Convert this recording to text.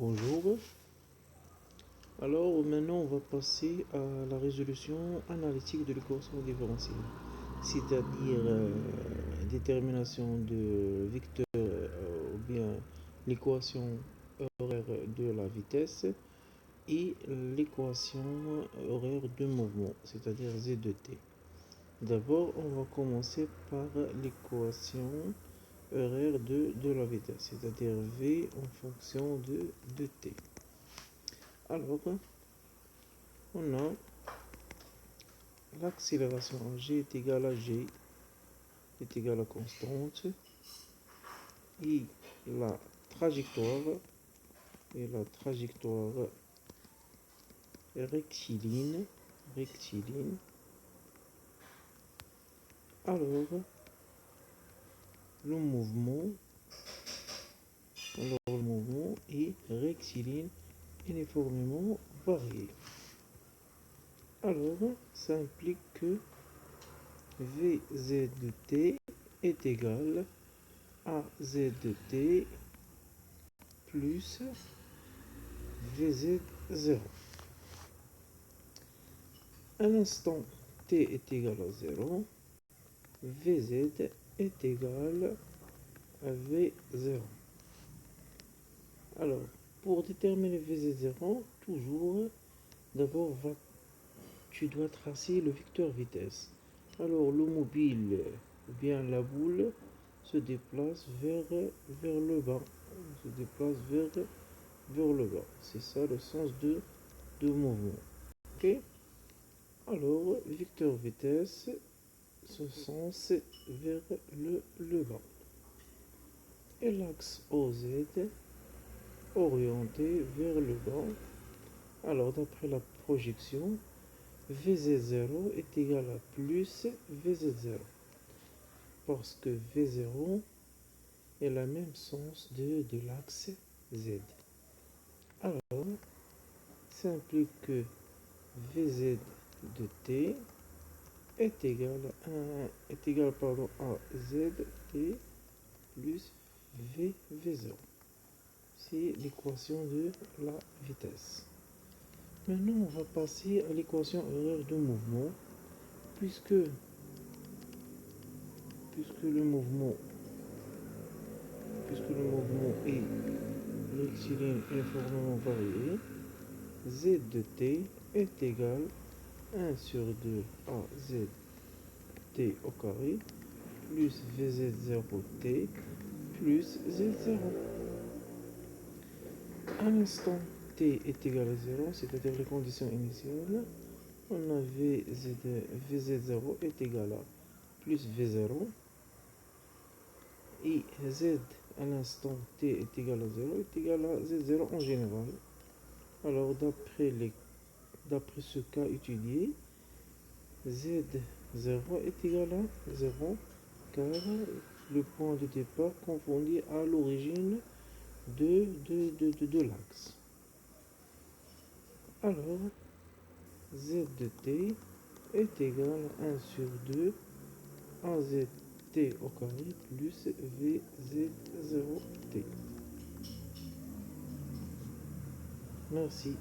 Bonjour. Alors maintenant on va passer à la résolution analytique de l'équation différentielle, c'est-à-dire détermination de vecteur ou bien l'équation horaire de la vitesse et l'équation horaire de mouvement, c'est-à-dire z de t. D'abord on va commencer par l'équation horaire de la vitesse, c'est-à-dire v en fonction de t. Alors, on a l'accélération g est égale à g est égale à constante et la trajectoire rectiligne. Alors, le mouvement est rectiligne uniformément varié. Alors, ça implique que Vz de t est égal à z de t plus Vz0. À l'instant t est égal à 0, Vz est égal à V0. Alors, pour déterminer Vz0, toujours, d'abord, tu dois tracer le vecteur vitesse. Alors, le mobile, ou bien la boule, se déplace vers le bas. C'est ça le sens de mouvement. Ok? Alors, vecteur vitesse, ce sens vers le bas. Et l'axe OZ orienté vers le bas. Alors, d'après la projection, Vz0 est égal à plus Vz0. Parce que V0 est le même sens de l'axe Z. Alors, ça implique que Vz de t est égal à ZT plus V0. C'est l'équation de la vitesse. Maintenant, on va passer à l'équation horaire de mouvement, puisque le mouvement est rectiligne uniformément varié, z de t est égal à 1 sur 2 à zt au carré plus vz0t plus z0. À l'instant t est égal à 0, c'est-à-dire les conditions initiales, on a vz0 est égal à plus v0 et z à l'instant t est égal à 0 est égal à z0 en général. Alors d'après ce cas étudié, z0 est égal à 0 car le point de départ correspondait à l'origine de l'axe. Alors, z de t est égal à 1 sur 2 à zt au carré plus vz0t. Merci.